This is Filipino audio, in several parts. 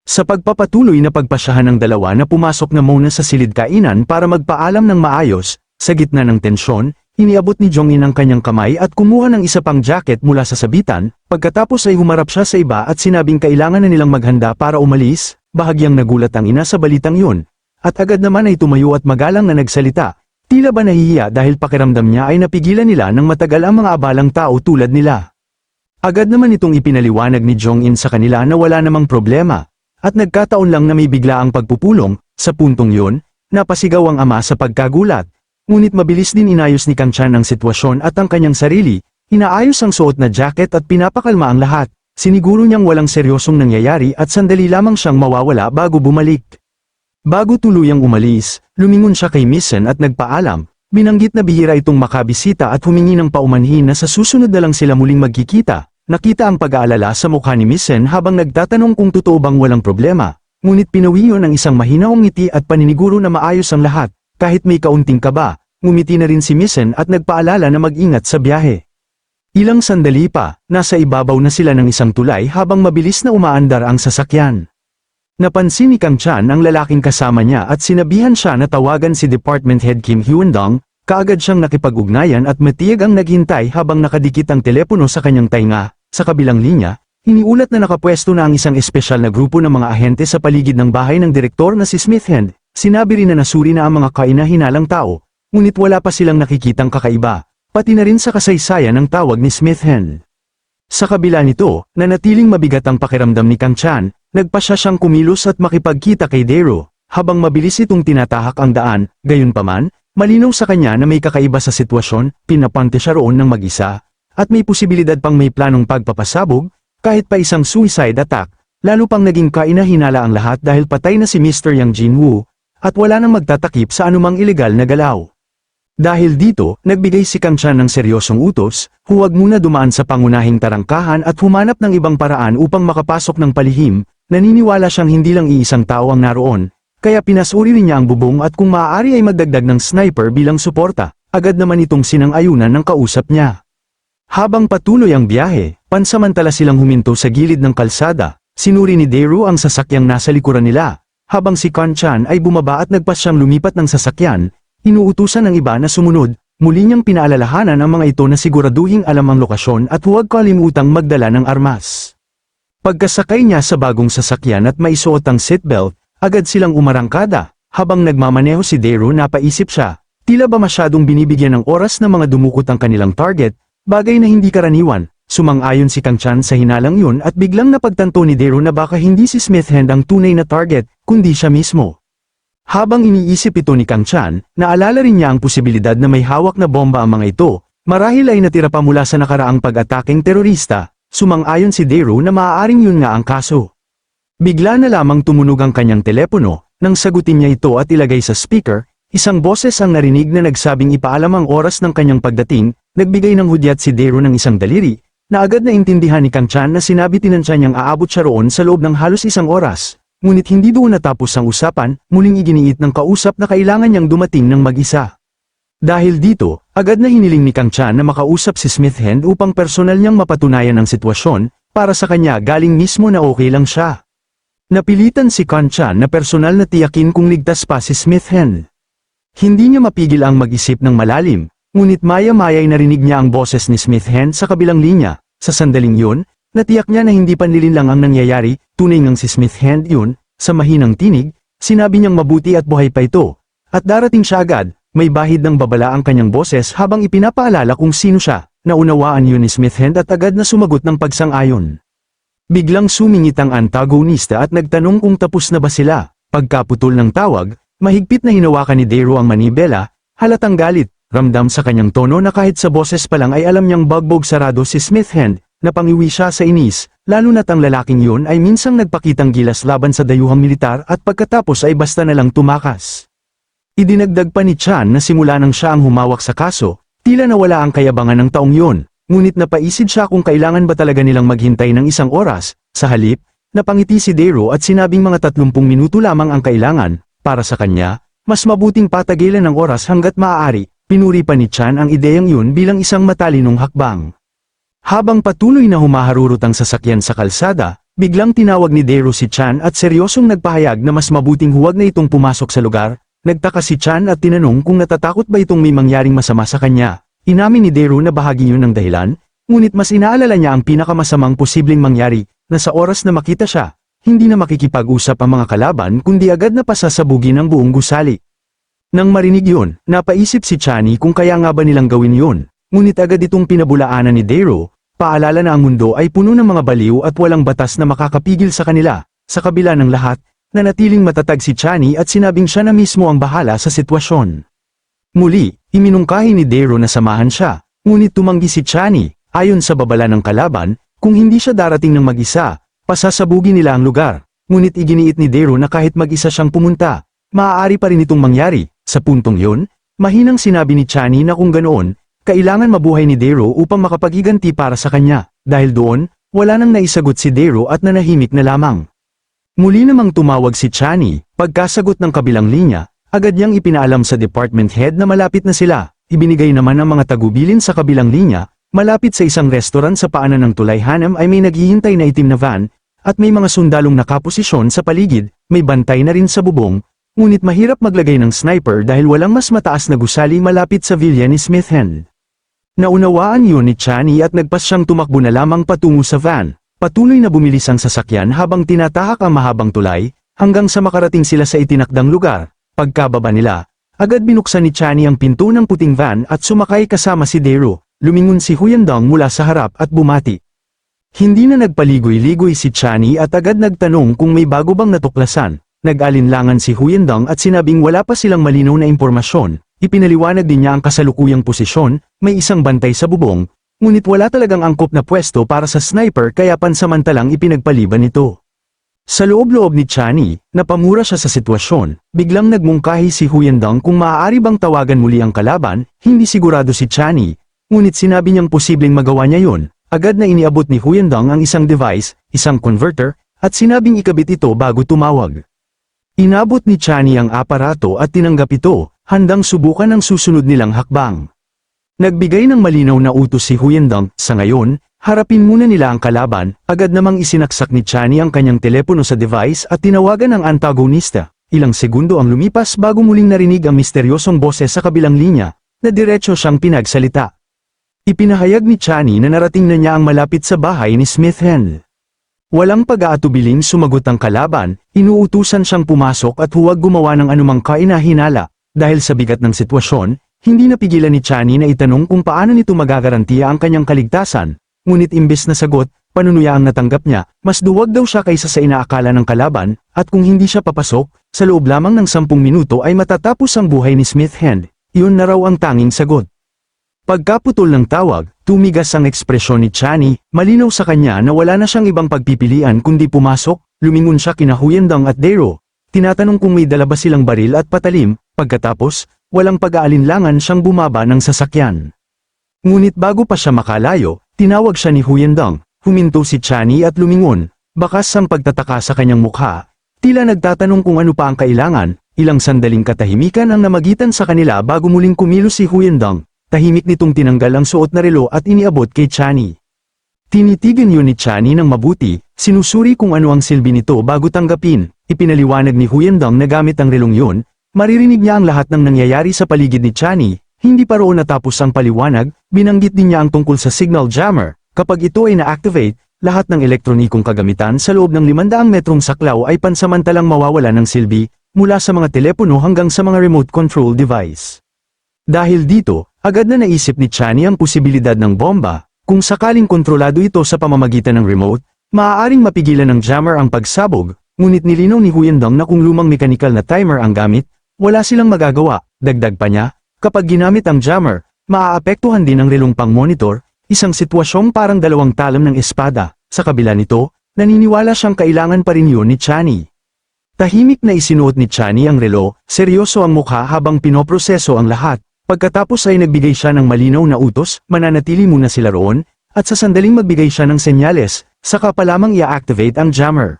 Sa pagpapatuloy na pagpasyahan ng dalawa na pumasok na muna sa silid kainan para magpaalam ng maayos, sa gitna ng tensyon, iniabot ni Jong-in ang kanyang kamay at kumuha ng isa pang jacket mula sa sabitan, pagkatapos ay humarap siya sa iba at sinabing kailangan na nilang maghanda para umalis, bahagyang nagulat ang ina sa balitang yun, at agad naman ay tumayo at magalang na nagsalita, tila ba nahihiya dahil pakiramdam niya ay napigilan nila ng matagal ang mga abalang tao tulad nila. Agad naman itong ipinaliwanag ni Jong-in sa kanila na wala namang problema. At nagkataon lang na may biglaang pagpupulong, sa puntong yun, napasigaw ang ama sa pagkagulat. Ngunit mabilis din inayos ni Kang Chan ang sitwasyon at ang kanyang sarili, inaayos ang suot na jacket at pinapakalma ang lahat. Siniguro niyang walang seryosong nangyayari at sandali lamang siyang mawawala bago bumalik. Bago tuluyang umalis, lumingon siya kay Misen at nagpaalam, binanggit na bihira itong makabisita at humingi ng paumanhin na sa susunod na lang sila muling magkikita. Nakita ang pag-aalala sa mukha ni Misen habang nagtatanong kung totoo bang walang problema, ngunit pinawi yun ng isang mahinaong ngiti at paniniguro na maayos ang lahat, kahit may kaunting kaba, ngumiti na rin si Misen at nagpaalala na mag-ingat sa biyahe. Ilang sandali pa, nasa ibabaw na sila ng isang tulay habang mabilis na umaandar ang sasakyan. Napansin ni Kang Chan ang lalaking kasama niya at sinabihan siya na tawagan si Department Head Kim Hyun-dong, kaagad siyang nakipag-ugnayan at matiyag ang naghintay habang nakadikit ang telepono sa kanyang tainga. Sa kabilang linya, iniulat na nakapwesto na ang isang espesyal na grupo ng mga ahente sa paligid ng bahay ng direktor na si Smith Hand. Sinabi rin na nasuri na ang mga kaina-hinalang tao, ngunit wala pa silang nakikitang kakaiba, pati na rin sa kasaysayan ng tawag ni Smith Hand. Sa kabila nito, nanatiling mabigat ang pakiramdam ni Kang Chan, nagpasya siyang kumilos at makipagkita kay Daero, habang mabilis itong tinatahak ang daan, gayunpaman, malinaw sa kanya na may kakaiba sa sitwasyon, pinapante siya roon ng mag-isa. At may posibilidad pang may planong pagpapasabog, kahit pa isang suicide attack, lalo pang naging kaina-hinala ang lahat dahil patay na si Mr. Yang Jin-woo, at wala nang magtatakip sa anumang ilegal na galaw. Dahil dito, nagbigay si Kang Chan ng seryosong utos, huwag muna dumaan sa pangunahing tarangkahan at humanap ng ibang paraan upang makapasok ng palihim, naniniwala siyang hindi lang iisang tao ang naroon, kaya pinasuri rin niya ang bubong at kung maaari ay magdagdag ng sniper bilang suporta, agad naman itong sinang-ayunan ng kausap niya. Habang patuloy ang biyahe, pansamantala silang huminto sa gilid ng kalsada, sinuri ni Daero ang sasakyang nasa likuran nila, habang si Kang Chan ay bumaba at nagpas siyang lumipat ng sasakyan, inuutusan ng iba na sumunod, muli niyang pinaalalahanan ang mga ito na siguraduhing alam ang lokasyon at huwag kalimutang magdala ng armas. Pagkasakay niya sa bagong sasakyan at maisuot ang seatbelt, agad silang umarangkada, habang nagmamaneho si Daero napaisip siya, tila ba masyadong binibigyan ng oras ng mga dumukot ang kanilang target, bagay na hindi karaniwan. Sumang-ayon si Kang Chan sa hinalang yun at biglang napagtanto ni Daero na baka hindi si Smith Hand ang tunay na target, kundi siya mismo. Habang iniisip ito ni Kang Chan, naalala rin niya ang posibilidad na may hawak na bomba ang mga ito, marahil ay natira pa mula sa nakaraang pag-ataking terorista. Sumang-ayon si Daero na maaaring yun nga ang kaso. Bigla na lamang tumunog ang kanyang telepono, nang sagutin niya ito at ilagay sa speaker, isang boses ang narinig na nagsabing ipaalam ang oras ng kanyang pagdating. Nagbigay ng hudyat si Daero ng isang daliri, na agad na intindihan ni Kang Chan na sinabi tinansya niyang aabot siya roon sa loob ng halos isang oras. Ngunit hindi doon natapos ang usapan, muling iginiit ng kausap na kailangan niyang dumating ng mag-isa. Dahil dito, agad na hiniling ni Kang Chan na makausap si Smith Hand upang personal niyang mapatunayan ang sitwasyon, para sa kanya galing mismo na okay lang siya. Napilitan si Kang Chan na personal na tiyakin kung ligtas pa si Smith Hand. Hindi niya mapigil ang mag-isip ng malalim. Ngunit maya-maya ay narinig niya ang boses ni Smith Hand sa kabilang linya. Sa sandaling yun, natiyak niya na hindi panlilin lang ang nangyayari, tunay ngang si Smith Hand yun. Sa mahinang tinig, sinabi niyang mabuti at buhay pa ito. At darating siya agad, may bahid ng babala ang kanyang boses habang ipinapaalala kung sino siya. Naunawaan yun ni Smith Hand at agad na sumagot ng pagsang-ayon. Biglang sumingit ang antagonista at nagtanong kung tapos na ba sila. Pagkaputol ng tawag, mahigpit na hinawakan ni Daero ang manibela, halatang galit. Ramdam sa kanyang tono na kahit sa boses pa lang ay alam niyang bagbog sarado si Smith Hand, napangiwi siya sa inis, lalo na't ang lalaking yun ay minsang nagpakitang gilas laban sa dayuhang militar at pagkatapos ay basta na lang tumakas. Idinagdag pa ni Chan na simula nang siya ang humawak sa kaso, tila nawala ang kayabangan ng taong yun, ngunit napaisid siya kung kailangan ba talaga nilang maghintay ng isang oras. Sa halip, napangiti si Daero at sinabing mga 30 minuto lamang ang kailangan, para sa kanya, mas mabuting patagilan ng oras hanggat maaari. Pinuri pa ni Chan ang ideyang yun bilang isang matalinong hakbang. Habang patuloy na humaharurot ang sasakyan sa kalsada, Biglang tinawag ni Dairo si Chan at seryosong nagpahayag na mas mabuting huwag na itong pumasok sa lugar. Nagtaka si Chan at tinanong kung natatakot ba itong may mangyaring masama sa kanya. Inamin ni Dairo na bahagi yun ng dahilan, ngunit mas inaalala niya ang pinakamasamang posibleng mangyari, na sa oras na makita siya, hindi na makikipag-usap ang mga kalaban kundi agad na pasasabugin ang buong gusali. Nang marinig yun, napaisip si Chani kung kaya nga ba nilang gawin yun, ngunit agad itong pinabulaanan ni Dairo, paalala na ang mundo ay puno ng mga baliw at walang batas na makakapigil sa kanila. Sa kabila ng lahat, nanatiling matatag si Chani at sinabing siya na mismo ang bahala sa sitwasyon. Muli, iminungkahi ni Dairo na samahan siya, ngunit tumanggi si Chani, ayon sa babala ng kalaban, kung hindi siya darating ng mag-isa, pasasabugin nila ang lugar. Ngunit iginiit ni Dairo na kahit mag-isa siyang pumunta, maaari pa rin itong mangyari. Sa puntong yun, mahinang sinabi ni Chani na kung ganoon, kailangan mabuhay ni Dairo upang makapagiganti para sa kanya. Dahil doon, wala nang naisagot si Dairo at nanahimik na lamang. Muli namang tumawag si Chani, pagkasagot ng kabilang linya, agad niyang ipinaalam sa department head na malapit na sila. Ibinigay naman ang mga tagubilin sa kabilang linya, malapit sa isang restaurant sa paanan ng tulay Hanam ay may naghihintay na itim na van, at may mga sundalong nakaposisyon sa paligid, may bantay na rin sa bubong. Ngunit mahirap maglagay ng sniper dahil walang mas mataas na gusali malapit sa villa ni Smithhand. Naunawaan yun ni Chani at nagpas siyang tumakbo na lamang patungo sa van. Patuloy na bumilis ang sasakyan habang tinatahak ang mahabang tulay, hanggang sa makarating sila sa itinakdang lugar. Pagkababa nila, agad binuksan ni Chani ang pinto ng puting van at sumakay kasama si Dairo. Lumingon si Huyandong mula sa harap at bumati. Hindi na nagpaligoy-ligoy si Chani at agad nagtanong kung may bago bang natuklasan. Nag-alinlangan si Huyandong at sinabing wala pa silang malinaw na impormasyon. Ipinaliwanag din niya ang kasalukuyang posisyon, may isang bantay sa bubong, ngunit wala talagang angkop na pwesto para sa sniper kaya pansamantalang ipinagpaliban ito. Sa loob-loob ni Chani, napamura siya sa sitwasyon, biglang nagmungkahi si Huyandong kung maaari bang tawagan muli ang kalaban, hindi sigurado si Chani, ngunit sinabi niyang posibleng magawa niya yun. Agad na iniabot ni Huyandong ang isang device, isang converter, at sinabing ikabit ito bago tumawag. Inabot ni Chani ang aparato at tinanggap ito, handang subukan ang susunod nilang hakbang. Nagbigay ng malinaw na utos si Huyandong, sa ngayon, harapin muna nila ang kalaban, agad namang isinaksak ni Chani ang kanyang telepono sa device at tinawagan ang antagonista. Ilang segundo ang lumipas bago muling narinig ang misteryosong boses sa kabilang linya, na diretso siyang pinagsalita. Ipinahayag ni Chani na narating na niya ang malapit sa bahay ni Smithhand. Walang pag-aatubiling sumagot ang kalaban, inuutusan siyang pumasok at huwag gumawa ng anumang kainahinala. Dahil sa bigat ng sitwasyon, hindi napigilan ni Chani na itanong kung paano nito magagarantiya ang kanyang kaligtasan. Ngunit imbes na sagot, panunuya ang natanggap niya, mas duwag daw siya kaysa sa inaakala ng kalaban, at kung hindi siya papasok, sa loob lamang ng 10 minuto ay matatapos ang buhay ni Smithhand. Iyon na raw ang tanging sagot. Pagkaputol ng tawag, tumigas ang ekspresyon ni Chani, malinaw sa kanya na wala na siyang ibang pagpipilian kundi pumasok. Lumingon siya kina Huyandong at Dairo. Tinatanong kung may dala ba silang baril at patalim, pagkatapos, walang pag-aalinlangan siyang bumaba ng sasakyan. Ngunit bago pa siya makalayo, tinawag siya ni Huyandong, huminto si Chani at lumingon, bakas ang pagtataka sa kanyang mukha. Tila nagtatanong kung ano pa ang kailangan, ilang sandaling katahimikan ang namagitan sa kanila bago muling kumilos si Huyandong. Tahimik nitong tinanggal ang suot na relo at iniabot kay Chani. Tinitigan yun ni Chani ng mabuti, sinusuri kung ano ang silbi nito bago tanggapin. Ipinaliwanag ni Huyandong na gamit ang relong yun, maririnig niya ang lahat ng nangyayari sa paligid ni Chani. Hindi pa roon natapos ang paliwanag, binanggit din niya ang tungkol sa signal jammer. Kapag ito ay na-activate, lahat ng elektronikong kagamitan sa loob ng 500 metrong saklaw ay pansamantalang mawawala ng silbi, mula sa mga telepono hanggang sa mga remote control device. Dahil dito, agad na naisip ni Chani ang posibilidad ng bomba. Kung sakaling kontrolado ito sa pamamagitan ng remote, maaaring mapigilan ng jammer ang pagsabog, ngunit nilinaw ni Huyandong na kung lumang mechanical na timer ang gamit, wala silang magagawa. Dagdag pa niya, kapag ginamit ang jammer, maaapektuhan din ang relong pang-monitor, isang sitwasyong parang dalawang talam ng espada. Sa kabila nito, naniniwala siyang kailangan pa rin yun ni Chani. Tahimik na isinuot ni Chani ang relo, seryoso ang mukha habang pinoproseso ang lahat. Pagkatapos ay nagbigay siya ng malinaw na utos, mananatili muna sila roon, at sa sandaling magbigay siya ng senyales, saka pa lamang i-activate ang jammer.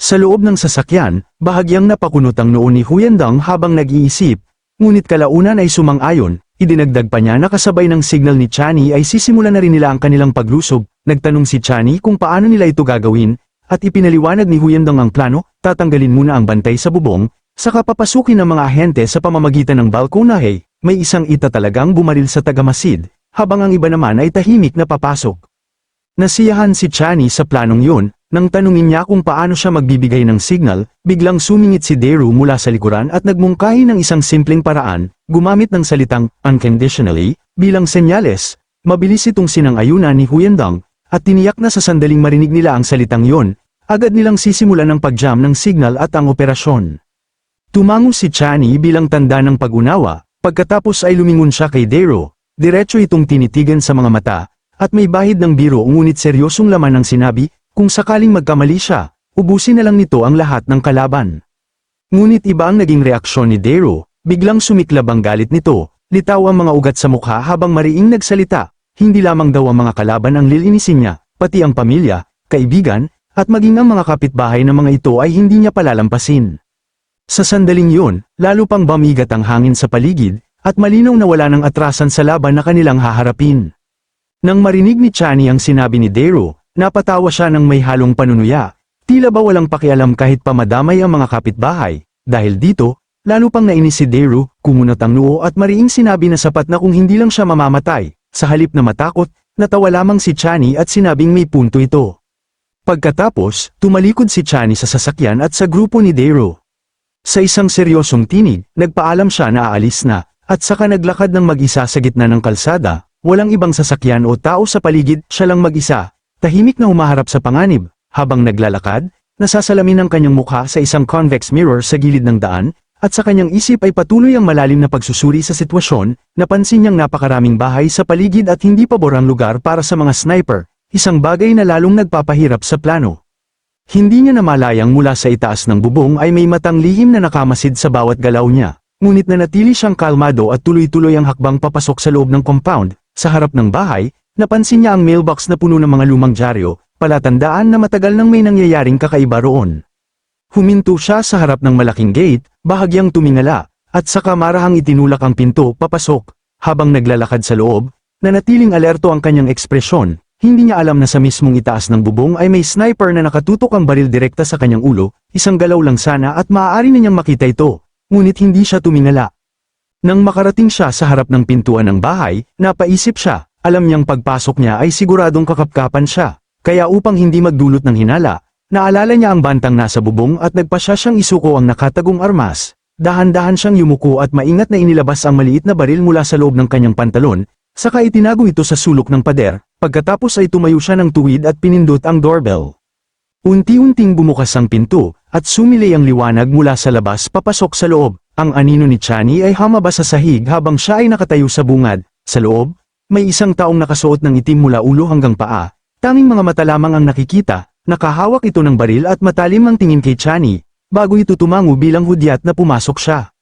Sa loob ng sasakyan, bahagyang napakunot ang noo ni Huyandong habang nag-iisip, ngunit kalaunan ay sumang-ayon, idinagdag pa niya na kasabay ng signal ni Chani ay sisimulan na rin nila ang kanilang paglusob. Nagtanong si Chani kung paano nila ito gagawin, at ipinaliwanag ni Huyendong ang plano, tatanggalin muna ang bantay sa bubong, saka papasukin ng mga ahente sa pamamagitan ng balkonahe, may isang ita talagang bumaril sa tagamasid, habang ang iba naman ay tahimik na papasok. Nasiyahan si Chani sa planong yun, nang tanungin niya kung paano siya magbibigay ng signal, biglang sumingit si Daru mula sa likuran at nagmungkahi ng isang simpleng paraan, gumamit ng salitang unconditionally, bilang senyales. Mabilis itong sinang-ayunan ni Huyendong, at tiniyak na sa sandaling marinig nila ang salitang yon, agad nilang sisimulan ng pag-jam ng signal at ang operasyon. Tumango si Chani bilang tanda ng pag-unawa, pagkatapos ay lumingon siya kay Daru, diretso itong tinitigan sa mga mata, at may bahid ng biro ngunit seryosong laman ng sinabi, kung sakaling magkamali siya, ubusin na lang nito ang lahat ng kalaban. Ngunit iba ang naging reaksyon ni Daru, biglang sumiklab ang galit nito, litaw ang mga ugat sa mukha habang mariing nagsalita. Hindi lamang daw ang mga kalaban ang lilinisin niya, pati ang pamilya, kaibigan, at maging ang mga kapitbahay ng mga ito ay hindi niya palalampasin. Sa sandaling yun, lalo pang bamigat ang hangin sa paligid, at malinaw na wala ng atrasan sa laban na kanilang haharapin. Nang marinig ni Chani ang sinabi ni Daru, napatawa siya ng may halong panunuya, tila ba walang pakialam kahit pa madamay ang mga kapitbahay, dahil dito, lalo pang nainis si Daru, kumunot ang noo at mariing sinabi na sapat na kung hindi lang siya mamamatay. Sa halip na matakot, natawa lamang si Chani at sinabing may punto ito. Pagkatapos, tumalikod si Chani sa sasakyan at sa grupo ni Daru. Sa isang seryosong tinig, nagpaalam siya na aalis na, at saka naglakad ng mag-isa sa gitna ng kalsada, walang ibang sasakyan o tao sa paligid, siya lang mag-isa, tahimik na humaharap sa panganib, habang naglalakad, nasasalamin ang kanyang mukha sa isang convex mirror sa gilid ng daan, at sa kanyang isip ay patuloy ang malalim na pagsusuri sa sitwasyon, napansin niyang napakaraming bahay sa paligid at hindi pabor ang lugar para sa mga sniper, isang bagay na lalong nagpapahirap sa plano. Hindi niya namalayang mula sa itaas ng bubong ay may matang lihim na nakamasid sa bawat galaw niya, ngunit nanatili siyang kalmado at tuloy-tuloy ang hakbang papasok sa loob ng compound. Sa harap ng bahay, napansin niya ang mailbox na puno ng mga lumang dyaryo, palatandaan na matagal nang may nangyayaring kakaiba roon. Huminto siya sa harap ng malaking gate, bahagyang tumingala, at saka marahang itinulak ang pinto papasok. Habang naglalakad sa loob, nanatiling alerto ang kanyang ekspresyon, hindi niya alam na sa mismong itaas ng bubong ay may sniper na nakatutok ang baril direkta sa kanyang ulo, isang galaw lang sana at maaari na niyang makita ito, ngunit hindi siya tumingala. Nang makarating siya sa harap ng pintuan ng bahay, napaisip siya, alam niyang pagpasok niya ay siguradong kakapkapan siya, kaya upang hindi magdulot ng hinala, naalala niya ang bantang nasa bubong at nagpasya siyang isuko ang nakatagong armas. Dahan-dahan siyang yumuko at maingat na inilabas ang maliit na baril mula sa loob ng kanyang pantalon, saka itinago ito sa sulok ng pader, pagkatapos ay tumayo siya ng tuwid at pinindot ang doorbell. Unti-unting bumukas ang pinto, at sumilay ang liwanag mula sa labas papasok sa loob. Ang anino ni Chani ay hamaba sa sahig habang siya ay nakatayo sa bungad. Sa loob, may isang taong nakasuot ng itim mula ulo hanggang paa, tanging mga mata lamang ang nakikita. Nakahawak ito ng baril at matalim ang tingin kay Chani, bago ito tumango bilang hudyat na pumasok siya.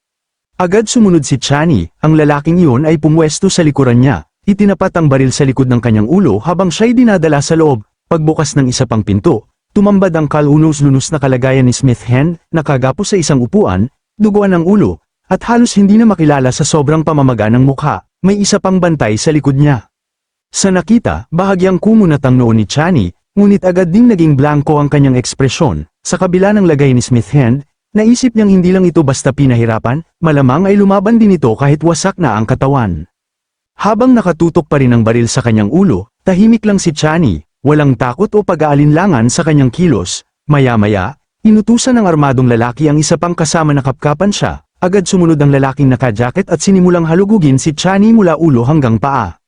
Agad sumunod si Chani, ang lalaking iyon ay pumwesto sa likuran niya, itinapat ang baril sa likod ng kanyang ulo habang siya'y dinadala sa loob. Pagbukas ng isa pang pinto, tumambad ang kalunos-lunos na kalagayan ni Smith Hand, nakagapos sa isang upuan, duguan ang ulo, at halos hindi na makilala sa sobrang pamamaga ng mukha, may isa pang bantay sa likod niya. Sa nakita, bahagyang kumunat ang noo ni Chani, ngunit agad ding naging blanko ang kanyang ekspresyon. Sa kabila ng lagay ni Smith Hand, naisip niyang hindi lang ito basta pinahirapan, malamang ay lumaban din ito kahit wasak na ang katawan. Habang nakatutok pa rin ang baril sa kanyang ulo, tahimik lang si Chani, walang takot o pag-aalinlangan sa kanyang kilos. Maya-maya, inutusan ng armadong lalaki ang isa pang kasama na kapkapan siya, agad sumunod ang lalaking naka-jacket at sinimulang halugugin si Chani mula ulo hanggang paa.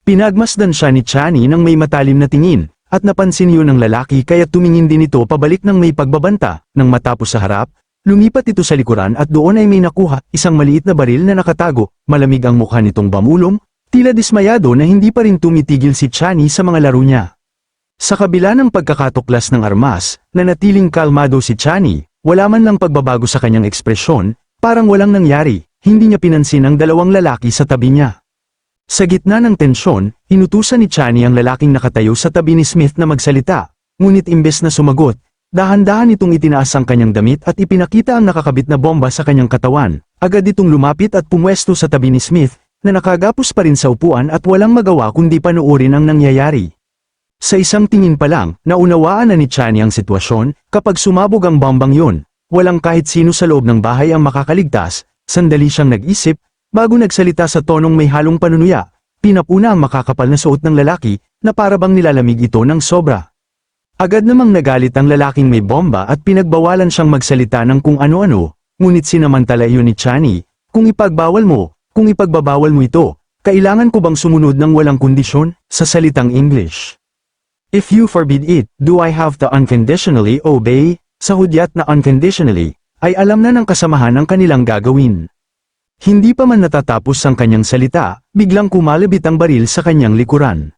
Pinagmasdan siya ni Chani nang may matalim na tingin, at napansin yun ng lalaki kaya tumingin din ito pabalik ng may pagbabanta. Nang matapos sa harap, lumipat ito sa likuran at doon ay may nakuha, isang maliit na baril na nakatago. Malamig ang mukha nitong bamulong, tila dismayado na hindi pa rin tumitigil si Chani sa mga laro niya. Sa kabila ng pagkakatuklas ng armas, nanatiling kalmado si Chani, wala man lang pagbabago sa kanyang ekspresyon, parang walang nangyari, hindi niya pinansin ang dalawang lalaki sa tabi niya. Sa gitna ng tensyon, inutusan ni Chani ang lalaking nakatayo sa tabi ni Smith na magsalita, ngunit imbes na sumagot, dahan-dahan itong itinaas ang kanyang damit at ipinakita ang nakakabit na bomba sa kanyang katawan. Agad itong lumapit at pumwesto sa tabi ni Smith, na nakagapos pa rin sa upuan at walang magawa kundi panoorin ang nangyayari. Sa isang tingin pa lang, naunawaan na ni Chani ang sitwasyon. Kapag sumabog ang bombang yun, walang kahit sino sa loob ng bahay ang makakaligtas. Sandali siyang nag-isip, bago nagsalita sa tonong may halong panunuya. Pinapuna ang makakapal na suot ng lalaki, na parabang nilalamig ito ng sobra. Agad namang nagalit ang lalaking may bomba at pinagbawalan siyang magsalita ng kung ano-ano, ngunit sinamantala iyon ni Chani. Kung ipagbawal mo, kung ipagbabawal mo ito, kailangan ko bang sumunod ng walang kondisyon, sa salitang English? If you forbid it, do I have to unconditionally obey? Sa hudyat na unconditionally, ay alam na ng kasamahan ang kanilang gagawin. Hindi pa man natatapos ang kanyang salita, biglang kumalabit ang baril sa kanyang likuran.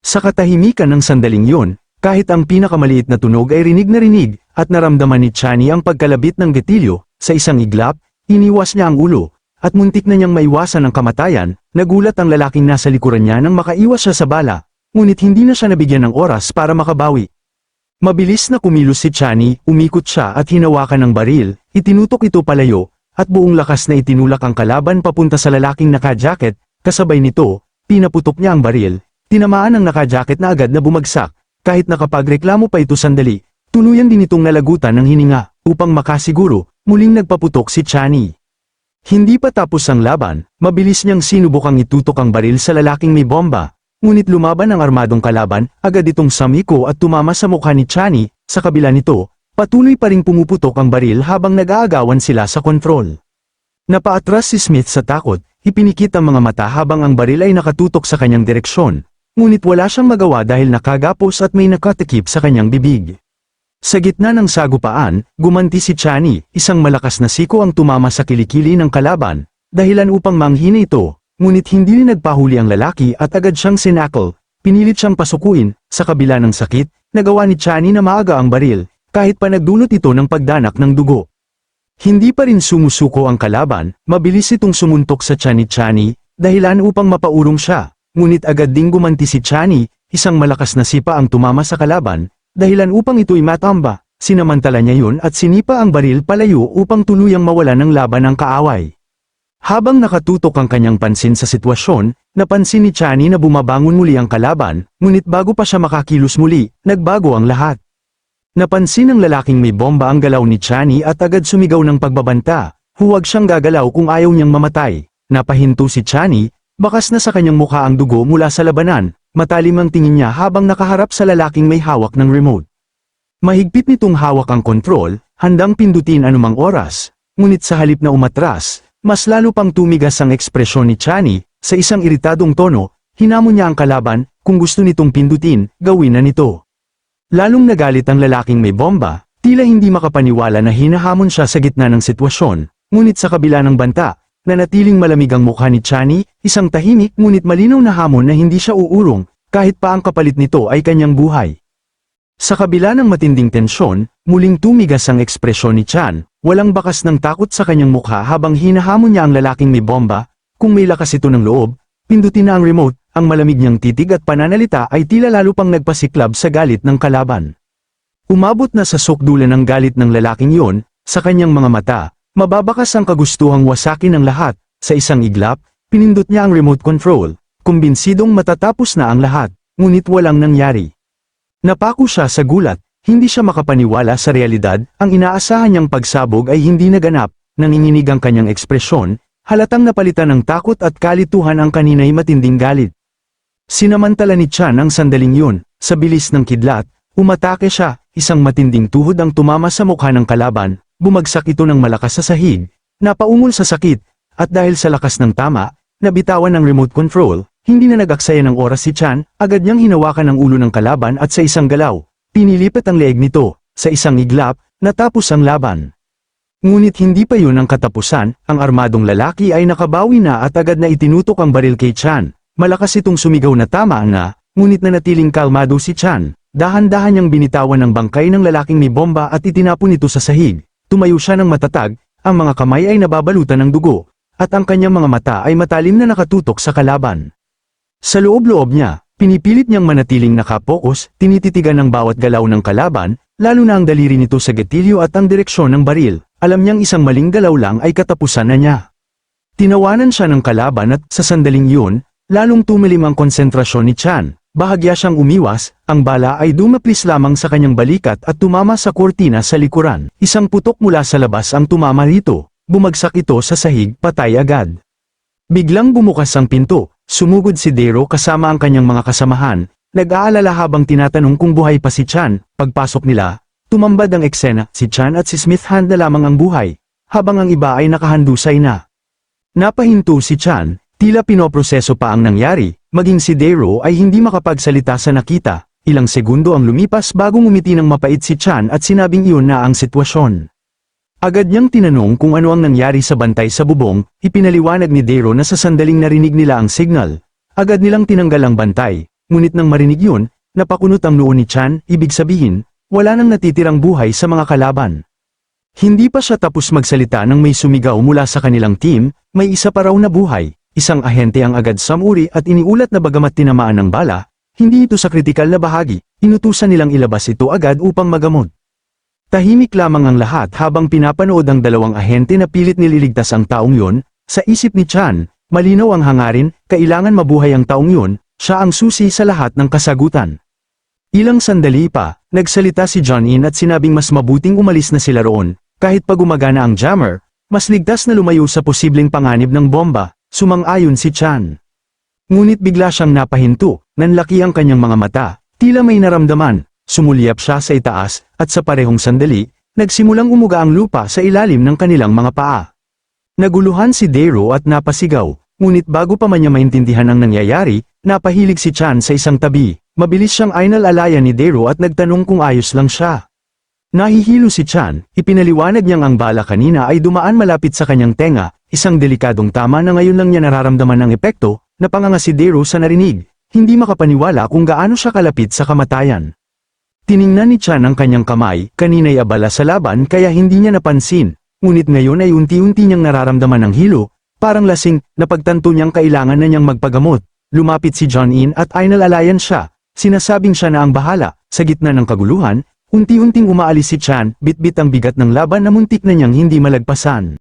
Sa katahimikan ng sandaling yun, kahit ang pinakamaliit na tunog ay rinig na rinig, at naramdaman ni Chani ang pagkalabit ng gatilyo. Sa isang iglap, iniwas niya ang ulo, at muntik na niyang maiwasan ang kamatayan. Nagulat ang lalaking nasa likuran niya nang makaiwas siya sa bala. Ngunit hindi na siya nabigyan ng oras para makabawi. Mabilis na kumilos si Chani, umikot siya at hinawakan ng baril, itinutok ito palayo, at buong lakas na itinulak ang kalaban papunta sa lalaking naka-jacket. Kasabay nito, pinaputok niya ang baril, tinamaan ang naka-jacket na agad na bumagsak. Kahit nakapagreklamo pa ito sandali, tuluyan din itong nalagutan ng hininga. Upang makasiguro, muling nagpaputok si Chani. Hindi pa tapos ang laban, mabilis niyang sinubukang itutok ang baril sa lalaking may bomba. Ngunit lumaban ang armadong kalaban, agad itong samiko at tumama sa mukha ni Chani. Sa kabila nito, patuloy pa ring pumuputok ang baril habang nag-aagawan sila sa kontrol. Napaatras si Smith sa takot, ipinikit ang mga mata habang ang baril ay nakatutok sa kanyang direksyon. Ngunit wala siyang magawa dahil nakagapos at may nakatakip sa kanyang bibig. Sa gitna ng sagupaan, gumanti si Chani, isang malakas na siko ang tumama sa kilikili ng kalaban, dahilan upang manghina ito. Ngunit hindi rin nagpahuli ang lalaki at agad siyang sinakol, pinilit siyang pasukuin. Sa kabila ng sakit, nagawa ni Chani na maaga ang baril, kahit pa nagdulot ito ng pagdanak ng dugo. Hindi pa rin sumusuko ang kalaban, mabilis itong sumuntok sa tiyan ni Chani, dahilan upang mapaurong siya. Ngunit agad ding gumanti si Chani, isang malakas na sipa ang tumama sa kalaban, dahilan upang ito'y matamba. Sinamantala niya yun at sinipa ang baril palayo upang tuluyang mawala ng laban ang kaaway. Habang nakatutok ang kanyang pansin sa sitwasyon, napansin ni Chani na bumabangon muli ang kalaban, ngunit bago pa siya makakilos muli, nagbago ang lahat. Napansin ng lalaking may bomba ang galaw ni Chani at agad sumigaw ng pagbabanta. Huwag siyang gagalaw kung ayaw niyang mamatay. Napahinto si Chani, bakas na sa kanyang mukha ang dugo mula sa labanan, matalim ang tingin niya habang nakaharap sa lalaking may hawak ng remote. Mahigpit nitong hawak ang kontrol, handang pindutin anumang oras, ngunit sa halip na umatras, mas lalo pang tumigas ang ekspresyon ni Chani. Sa isang iritadong tono, hinamon niya ang kalaban, kung gusto nitong pindutin, gawin na nito. Lalong nagalit ang lalaking may bomba, tila hindi makapaniwala na hinahamon siya sa gitna ng sitwasyon, ngunit sa kabila ng banta, nanatiling malamig ang mukha ni Chani, isang tahimik ngunit malinaw na hamon na hindi siya uurong, kahit pa ang kapalit nito ay kanyang buhay. Sa kabila ng matinding tensyon, muling tumigas ang ekspresyon ni Chan, walang bakas ng takot sa kanyang mukha habang hinahamon niya ang lalaking may bomba. Kung may lakas ito ng loob, pindutin na ang remote. Ang malamig niyang titig at pananalita ay tila lalo pang nagpasiklab sa galit ng kalaban. Umabot na sa sukdulan ng galit ng lalaking yon, sa kanyang mga mata, mababakas ang kagustuhang wasakin ng lahat. Sa isang iglap, pinindot niya ang remote control, kumbinsidong matatapos na ang lahat, ngunit walang nangyari. Napako siya sa gulat, hindi siya makapaniwala sa realidad. Ang inaasahan niyang pagsabog ay hindi naganap. Nanginginig ang kanyang ekspresyon, halatang napalitan ng takot at kalituhan ang kanina'y matinding galit. Sinamantala ni Chan ang sandaling yun, sa bilis ng kidlat, umatake siya, isang matinding tuhod ang tumama sa mukha ng kalaban, bumagsak ito ng malakas sa sahig, napaungol sa sakit, at dahil sa lakas ng tama, nabitawan ng remote control. Hindi na nag-aksaya ng oras si Chan, agad niyang hinawakan ang ulo ng kalaban at sa isang galaw, pinilipat ang leeg nito. Sa isang iglap, natapos ang laban. Ngunit hindi pa yun ang katapusan, ang armadong lalaki ay nakabawi na at agad na itinutok ang baril kay Chan. Malakas itong sumigaw na tama na, ngunit nanatiling kalmado si Chan. Dahan-dahan niyang binitawan ang bangkay ng lalaking may bomba at itinapon ito sa sahig. Tumayo siya ng matatag, ang mga kamay ay nababalutan ng dugo, at ang kanyang mga mata ay matalim na nakatutok sa kalaban. Sa loob-loob niya, pinipilit niyang manatiling nakapokus, tinititigan ng bawat galaw ng kalaban, lalo na ang daliri nito sa gatilyo at ang direksyon ng baril. Alam niyang isang maling galaw lang ay katapusan na niya. Tinawanan siya ng kalaban at sa sandaling yun, lalong tumilim ang konsentrasyon ni Chan. bahagya siyang umiwas, ang bala ay dumaplis lamang sa kanyang balikat at tumama sa kortina sa likuran. Isang putok mula sa labas ang tumama rito, bumagsak ito sa sahig, patay agad. Biglang bumukas ang pinto, sumugod si Daryl kasama ang kanyang mga kasamahan, nag-aalala habang tinatanong kung buhay pa si Chan. Pagpasok nila, tumambad ang eksena, si Chan at si Smith Hand na lamang ang buhay, habang ang iba ay nakahandusay na. Napahinto si Chan, tila pinoproseso pa ang nangyari, maging si Daryl ay hindi makapagsalita sa nakita. Ilang segundo ang lumipas bago ngumiti ng mapait si Chan at sinabing iyon na ang sitwasyon. Agad niyang tinanong kung ano ang nangyari sa bantay sa bubong, ipinaliwanag ni Daryl na sa sandaling narinig nila ang signal. Agad nilang tinanggal ang bantay, ngunit nang marinig yun, napakunot ang noo ni Chan, ibig sabihin, wala nang natitirang buhay sa mga kalaban. Hindi pa siya tapos magsalita nang may sumigaw mula sa kanilang team, may isa pa raw na buhay. Isang ahente ang agad sumuri at iniulat na bagamat tinamaan ng bala, hindi ito sa kritikal na bahagi, inutusan nilang ilabas ito agad upang magamot. Tahimik lamang ang lahat habang pinapanood ang dalawang ahente na pilit nililigtas ang taong yun. Sa isip ni Chan, malinaw ang hangarin, kailangan mabuhay ang taong yun, siya ang susi sa lahat ng kasagutan. Ilang sandali pa, nagsalita si John In at sinabing mas mabuting umalis na sila roon, kahit pa gumagana ang jammer, mas ligtas na lumayo sa posibleng panganib ng bomba, sumang-ayon si Chan. Ngunit bigla siyang napahinto, nanlaki ang kanyang mga mata, tila may naramdaman. Sumulyap siya sa itaas, at sa parehong sandali, nagsimulang umuga ang lupa sa ilalim ng kanilang mga paa. Naguluhan si Daryl at napasigaw, ngunit bago pa man niya maintindihan ang nangyayari, napahilig si Chan sa isang tabi. Mabilis siyang inalalayan ni Daryl at nagtanong kung ayos lang siya. Nahihilo si Chan, ipinaliwanag niyang ang bala kanina ay dumaan malapit sa kanyang tenga, isang delikadong tama na ngayon lang niya nararamdaman ng epekto, napanganga si Daryl sa narinig, hindi makapaniwala kung gaano siya kalapit sa kamatayan. Tiningnan ni Chan ang kanyang kamay, kanina'y abala sa laban kaya hindi niya napansin, ngunit ngayon ay unti-unti niyang nararamdaman ng hilo, parang lasing, napagtanto niyang kailangan na niyang magpagamot. Lumapit si John In at inalalayan siya, sinasabing siya na ang bahala. Sa gitna ng kaguluhan, unti-unting umaalis si Chan, bit-bit ang bigat ng laban na muntik na niyang hindi malagpasan.